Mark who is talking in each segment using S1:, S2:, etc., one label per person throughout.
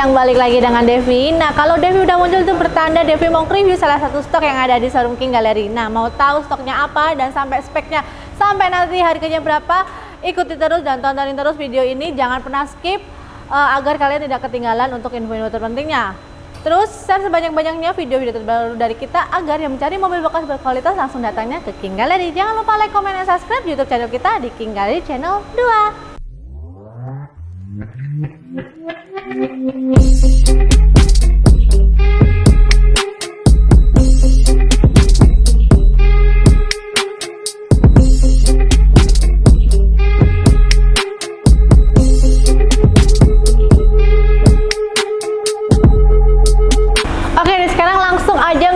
S1: semuanya, balik lagi dengan Devi. Nah, kalau Devi udah muncul itu bertanda Devi mau review salah satu stok yang ada di showroom King Gallery. Nah, mau tahu stoknya apa dan sampai speknya, sampai nanti harganya berapa, ikuti terus dan tontonin terus video ini. Jangan pernah skip agar kalian tidak ketinggalan untuk info-info terpentingnya. Terus share sebanyak-banyaknya video-video terbaru dari kita agar yang mencari mobil bekas berkualitas langsung datangnya ke King Gallery. Jangan lupa like, komen, dan subscribe YouTube channel kita di King Gallery Channel 2.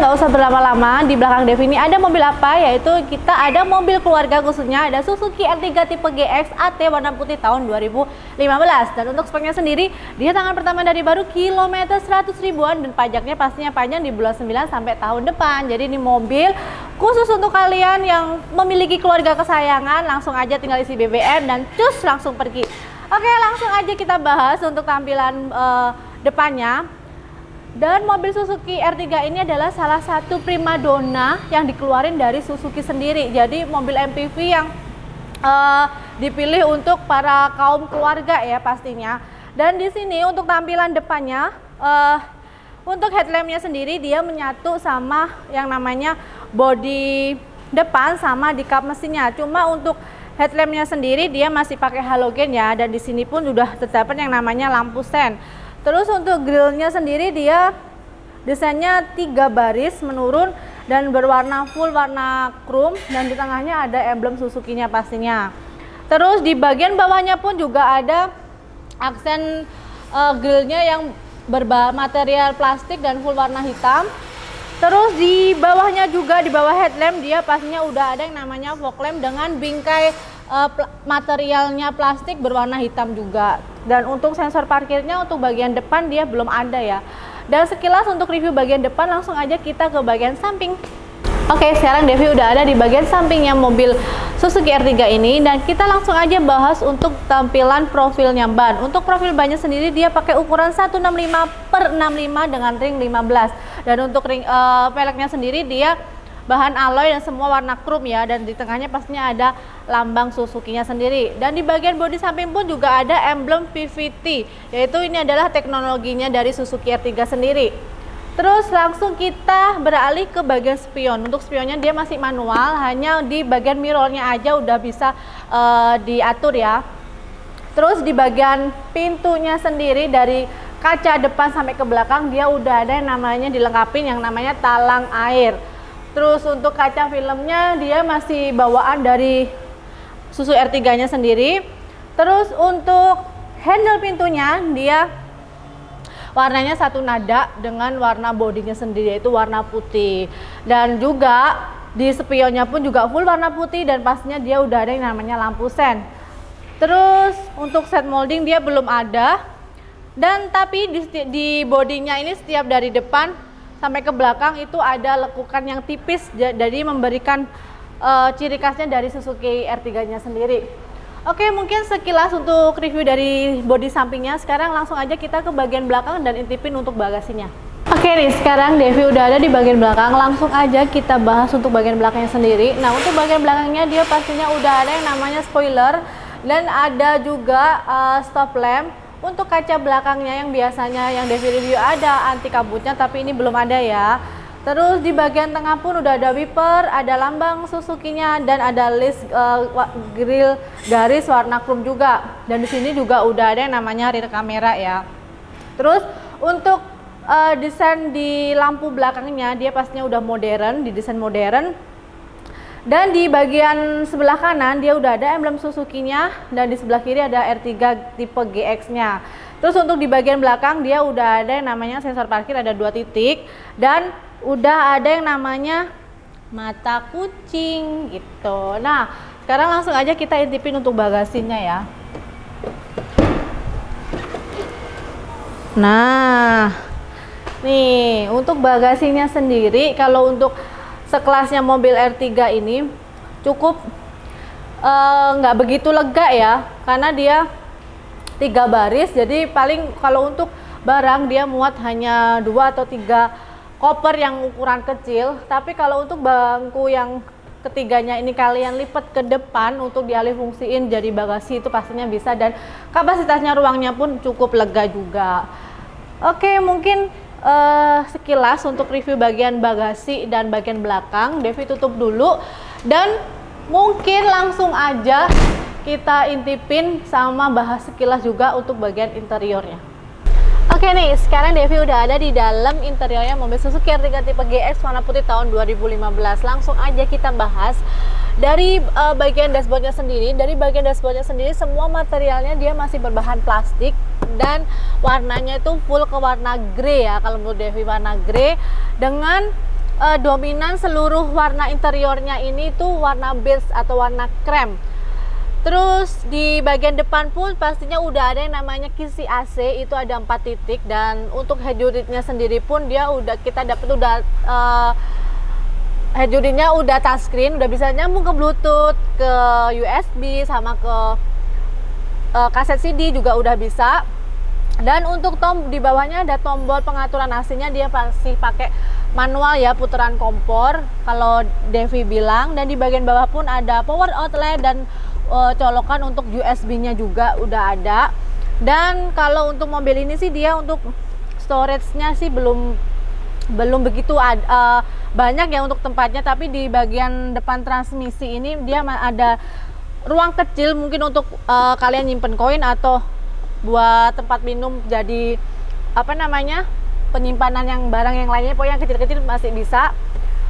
S1: Nggak usah berlama-lama, di belakang Devi ini ada mobil apa, yaitu kita ada mobil keluarga, khususnya ada Suzuki R3 tipe GX AT warna putih tahun 2015. Dan untuk speknya sendiri, dia tangan pertama dari baru, kilometer 100 ribuan, dan pajaknya pastinya panjang di bulan 9 sampai tahun depan. Jadi ini mobil khusus untuk kalian yang memiliki keluarga kesayangan, langsung aja tinggal isi BBM dan cus langsung pergi. Oke, langsung aja kita bahas untuk tampilan depannya. Dan mobil Suzuki R3 ini adalah salah satu primadona yang dikeluarin dari Suzuki sendiri. Jadi mobil MPV yang dipilih untuk para kaum keluarga ya pastinya. Dan di sini untuk tampilan depannya, untuk headlampnya sendiri dia menyatu sama yang namanya bodi depan sama di kap mesinnya. Cuma untuk headlampnya sendiri dia masih pakai halogen ya. Dan di sini pun sudah terdapat yang namanya lampu sen. Terus untuk grillnya sendiri dia desainnya 3 baris menurun dan berwarna full warna chrome, dan di tengahnya ada emblem Suzuki-nya pastinya. Terus di bagian bawahnya pun juga ada aksen grillnya yang bermaterial plastik dan full warna hitam. Terus di bawahnya juga, di bawah headlamp dia pastinya udah ada yang namanya fog lamp dengan bingkai materialnya plastik berwarna hitam juga. Dan untuk sensor parkirnya untuk bagian depan dia belum ada ya. Dan sekilas untuk review bagian depan, langsung aja kita ke bagian samping. Oke, sekarang Devi udah ada di bagian sampingnya mobil Suzuki R3 ini, dan kita langsung aja bahas untuk tampilan profilnya ban. Untuk profil bannya sendiri dia pakai ukuran 165/65 dengan ring 15. Dan untuk ring peleknya sendiri dia bahan alloy dan semua warna chrome ya, dan di tengahnya pastinya ada lambang Suzuki-nya sendiri. Dan di bagian bodi samping pun juga ada emblem PVT, yaitu ini adalah teknologinya dari Suzuki R3 sendiri. Terus langsung kita beralih ke bagian spion. Untuk spionnya dia masih manual, hanya di bagian mirrornya aja udah bisa diatur ya. Terus di bagian pintunya sendiri dari kaca depan sampai ke belakang dia udah ada yang namanya dilengkapi yang namanya talang air. Terus untuk kaca filmnya dia masih bawaan dari Suzuki R3-nya sendiri. Terus untuk handle pintunya dia warnanya satu nada dengan warna bodinya sendiri, yaitu warna putih. Dan juga di spionnya pun juga full warna putih, dan pastinya dia udah ada yang namanya lampu sen. Terus untuk set molding dia belum ada. Dan tapi di bodinya ini setiap dari depan sampai ke belakang itu ada lekukan yang tipis, jadi memberikan ciri khasnya dari Suzuki R3-nya sendiri. Oke, mungkin sekilas untuk review dari bodi sampingnya. Sekarang langsung aja kita ke bagian belakang dan intipin untuk bagasinya. Oke nih, sekarang Devi udah ada di bagian belakang. Langsung aja kita bahas untuk bagian belakangnya sendiri. Nah, untuk bagian belakangnya dia pastinya udah ada yang namanya spoiler, dan ada juga stop lamp. Untuk kaca belakangnya yang biasanya yang Devi review ada anti kabutnya, tapi ini belum ada ya. Terus di bagian tengah pun udah ada wiper, ada lambang Suzuki-nya, dan ada list grill garis warna chrome juga. Dan di sini juga udah ada yang namanya rear kamera ya. Terus untuk desain di lampu belakangnya dia pastinya udah modern, didesain modern. Dan di bagian sebelah kanan dia udah ada emblem Suzuki-nya, dan di sebelah kiri ada R3 tipe GX-nya. Terus untuk di bagian belakang dia udah ada yang namanya sensor parkir, ada 2 titik, dan udah ada yang namanya mata kucing gitu. Nah, sekarang langsung aja kita intipin untuk bagasinya ya. Nah, nih untuk bagasinya sendiri, kalau untuk sekelasnya mobil R3 ini cukup nggak begitu lega ya, karena dia 3 baris. Jadi paling kalau untuk barang dia muat hanya 2 atau 3 koper yang ukuran kecil. Tapi kalau untuk bangku yang ketiganya ini kalian lipat ke depan untuk dialih fungsiin jadi bagasi, itu pastinya bisa, dan kapasitasnya ruangnya pun cukup lega juga. Oke, mungkin sekilas untuk review bagian bagasi dan bagian belakang. Devi tutup dulu dan mungkin langsung aja kita intipin sama bahas sekilas juga untuk bagian interiornya. Oke nih, sekarang Devi udah ada di dalam interiornya mobil Suzuki R3 tipe GX warna putih tahun 2015. Langsung aja kita bahas dari bagian dashboardnya sendiri. Dari bagian dashboardnya sendiri, semua materialnya dia masih berbahan plastik dan warnanya itu full ke warna grey ya. Kalau menurut Devi warna grey dengan dominan seluruh warna interiornya ini tuh warna beige atau warna krem. Terus di bagian depan pun pastinya udah ada yang namanya kisi AC, itu ada 4 titik, dan untuk head unitnya sendiri pun dia udah kita dapat udah head unitnya udah touchscreen, udah bisa nyambung ke Bluetooth, ke USB, sama ke kaset CD juga udah bisa. Dan untuk di bawahnya ada tombol pengaturan AC-nya, dia pasti pakai manual ya, putaran kompor kalau Devi bilang. Dan di bagian bawah pun ada power outlet dan colokan untuk USB-nya juga udah ada. Dan kalau untuk mobil ini sih dia untuk storage-nya sih belum begitu banyak ya untuk tempatnya, tapi di bagian depan transmisi ini dia ada ruang kecil mungkin untuk kalian nyimpen koin atau buat tempat minum, jadi apa namanya, penyimpanan yang barang yang lainnya, pokoknya yang kecil-kecil masih bisa.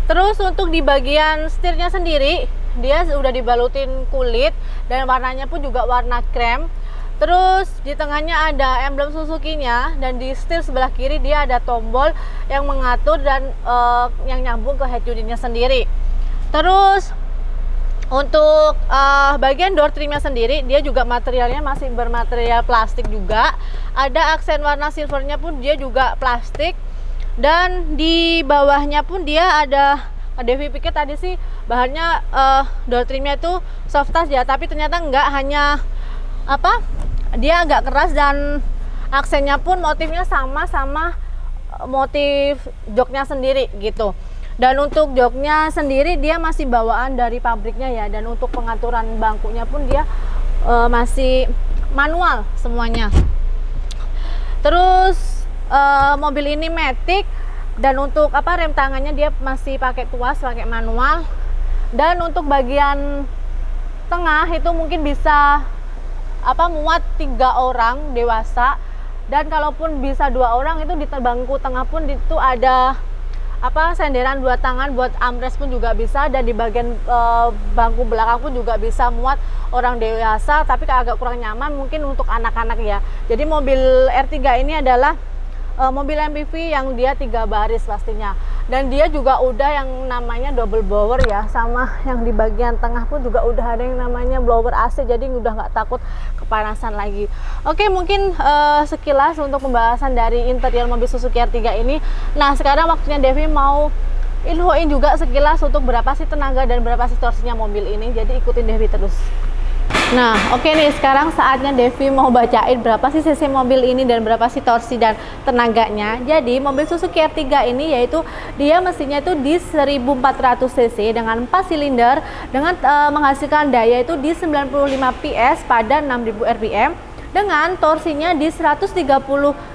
S1: Terus untuk di bagian setirnya sendiri dia sudah dibalutin kulit dan warnanya pun juga warna krem. Terus di tengahnya ada emblem Suzuki-nya, dan di setir sebelah kiri dia ada tombol yang mengatur dan yang nyambung ke head unitnya sendiri. Terus untuk bagian door trimnya sendiri dia juga materialnya masih bermaterial plastik juga. Ada aksen warna silvernya pun dia juga plastik. Dan di bawahnya pun dia ada, Devi pikir tadi sih bahannya door trimnya itu soft touch ya, tapi ternyata enggak, hanya apa, dia agak keras, dan aksennya pun motifnya sama motif joknya sendiri gitu. Dan untuk joknya sendiri dia masih bawaan dari pabriknya ya, dan untuk pengaturan bangkunya pun dia masih manual semuanya. Terus mobil ini matic, dan untuk rem tangannya dia masih pakai tuas, pakai manual. Dan untuk bagian tengah itu mungkin bisa muat 3 orang dewasa, dan kalaupun bisa 2 orang itu di bangku tengah pun itu ada senderan 2 tangan buat armrest pun juga bisa. Dan di bagian bangku belakang pun juga bisa muat orang dewasa, tapi agak kurang nyaman mungkin untuk anak-anak ya. Jadi mobil R3 ini adalah mobil MPV yang dia 3 baris pastinya, dan dia juga udah yang namanya double blower ya, sama yang di bagian tengah pun juga udah ada yang namanya blower AC, jadi udah nggak takut kepanasan lagi. Oke, mungkin sekilas untuk pembahasan dari interior mobil Suzuki R3 ini. Nah, sekarang waktunya Devi mau infoin juga sekilas untuk berapa sih tenaga dan berapa sih torsinya mobil ini, jadi ikutin Devi terus. Nah, oke nih, sekarang saatnya Devi mau bacain berapa sih cc mobil ini dan berapa sih torsi dan tenaganya. Jadi mobil Suzuki R3 ini yaitu dia mesinnya itu di 1400 cc dengan 4 silinder dengan menghasilkan daya itu di 95 PS pada 6000 rpm dengan torsinya di 130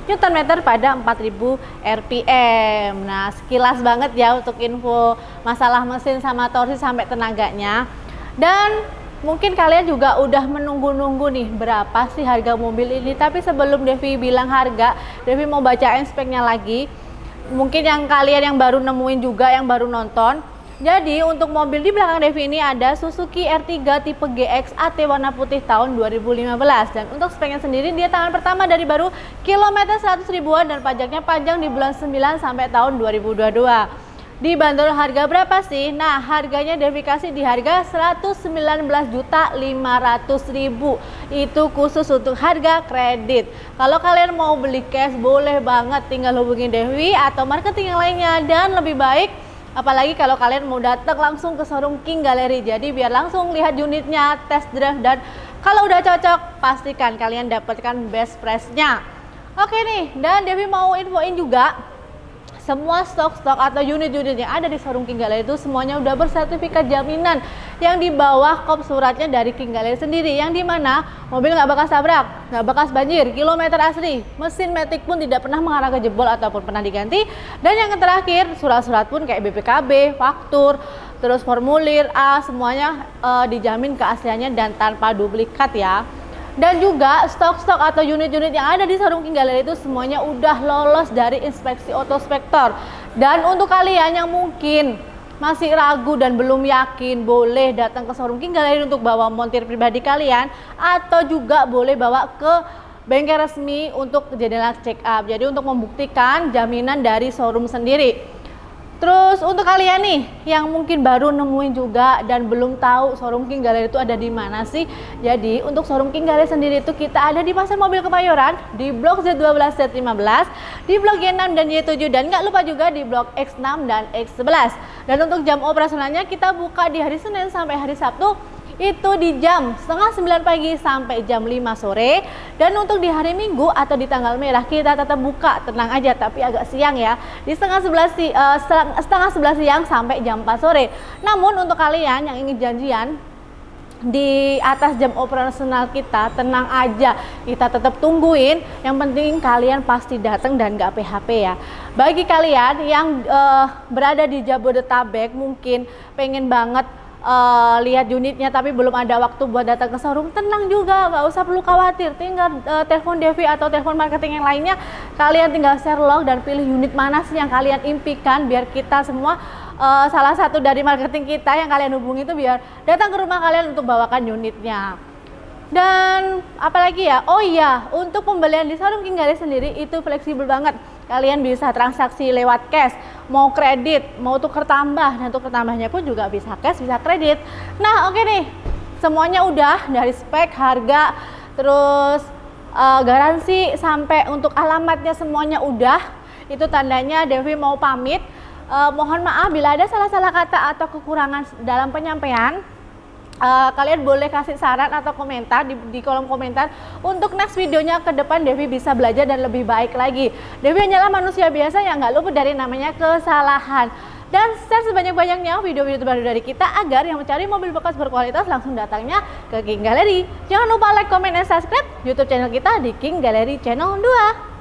S1: Nm pada 4000 rpm. Nah, sekilas banget ya untuk info masalah mesin sama torsi sampai tenaganya. Dan mungkin kalian juga udah menunggu-nunggu nih berapa sih harga mobil ini. Tapi sebelum Devi bilang harga, Devi mau bacain speknya lagi. Mungkin yang kalian yang baru nemuin juga, yang baru nonton. Jadi untuk mobil di belakang Devi ini ada Suzuki R3 tipe GX AT warna putih tahun 2015. Dan untuk speknya sendiri dia tangan pertama dari baru, kilometer 100 ribuan, dan pajaknya panjang di bulan 9 sampai tahun 2022. Dibanderol harga berapa sih? Nah, harganya Devi kasih di harga 119.500.000. Itu khusus untuk harga kredit. Kalau kalian mau beli cash boleh banget, tinggal hubungi Devi atau marketing yang lainnya. Dan lebih baik apalagi kalau kalian mau datang langsung ke showroom King Gallery. Jadi biar langsung lihat unitnya, test drive, dan kalau udah cocok pastikan kalian dapatkan best price-nya. Oke nih, dan Devi mau infoin juga semua stok-stok atau unit-unit yang ada di showroom King Gallery itu semuanya udah bersertifikat jaminan yang di bawah kop suratnya dari King Gallery sendiri, yang dimana mobil nggak bekas tabrak, nggak bekas banjir, kilometer asli, mesin matic pun tidak pernah mengarah ke jebol ataupun pernah diganti, dan yang terakhir surat-surat pun kayak BPKB, faktur, terus formulir A, semuanya dijamin keasliannya dan tanpa duplikat ya. Dan juga stok-stok atau unit-unit yang ada di showroom King Gallery itu semuanya udah lolos dari inspeksi otospektor. Dan untuk kalian yang mungkin masih ragu dan belum yakin, boleh datang ke showroom King Gallery untuk bawa montir pribadi kalian, atau juga boleh bawa ke bengkel resmi untuk jadinya check up. Jadi untuk membuktikan jaminan dari showroom sendiri. Terus untuk kalian nih yang mungkin baru nemuin juga dan belum tahu showroom King Gallery itu ada di mana sih? Jadi untuk showroom King Gallery sendiri itu kita ada di Pasar Mobil Kemayoran, di Blok Z12, Z15, di Blok Y6 dan Y7, dan nggak lupa juga di Blok X6 dan X11. Dan untuk jam operasionalnya kita buka di hari Senin sampai hari Sabtu itu di jam setengah 9 pagi sampai jam 5 sore, dan untuk di hari Minggu atau di tanggal merah kita tetap buka, tenang aja, tapi agak siang ya, di setengah 11 siang sampai jam 4 sore. Namun untuk kalian yang ingin janjian di atas jam operasional kita, tenang aja, kita tetap tungguin, yang penting kalian pasti datang dan nggak PHP ya. Bagi kalian yang berada di Jabodetabek mungkin pengen banget lihat unitnya tapi belum ada waktu buat datang ke showroom, tenang juga, nggak usah perlu khawatir, tinggal telepon Devi atau telepon marketing yang lainnya, kalian tinggal share log dan pilih unit mana sih yang kalian impikan, biar kita semua salah satu dari marketing kita yang kalian hubungi itu biar datang ke rumah kalian untuk bawakan unitnya. Dan apalagi ya, oh iya, untuk pembelian di showroom King Gallery sendiri itu fleksibel banget. Kalian bisa transaksi lewat cash, mau kredit, mau tuker tambah, dan tuker tambahnya pun juga bisa cash, bisa kredit. Nah oke nih, semuanya udah dari spek, harga, terus garansi, sampai untuk alamatnya semuanya udah. Itu tandanya Devi mau pamit. Mohon maaf bila ada salah-salah kata atau kekurangan dalam penyampaian. Kalian boleh kasih saran atau komentar di kolom komentar untuk next videonya ke depan Devi bisa belajar dan lebih baik lagi. Devi hanyalah manusia biasa yang nggak luput dari namanya kesalahan. Dan share sebanyak-banyaknya video-video terbaru dari kita agar yang mencari mobil bekas berkualitas langsung datangnya ke King Gallery. Jangan lupa like, comment, dan subscribe YouTube channel kita di King Gallery Channel 2.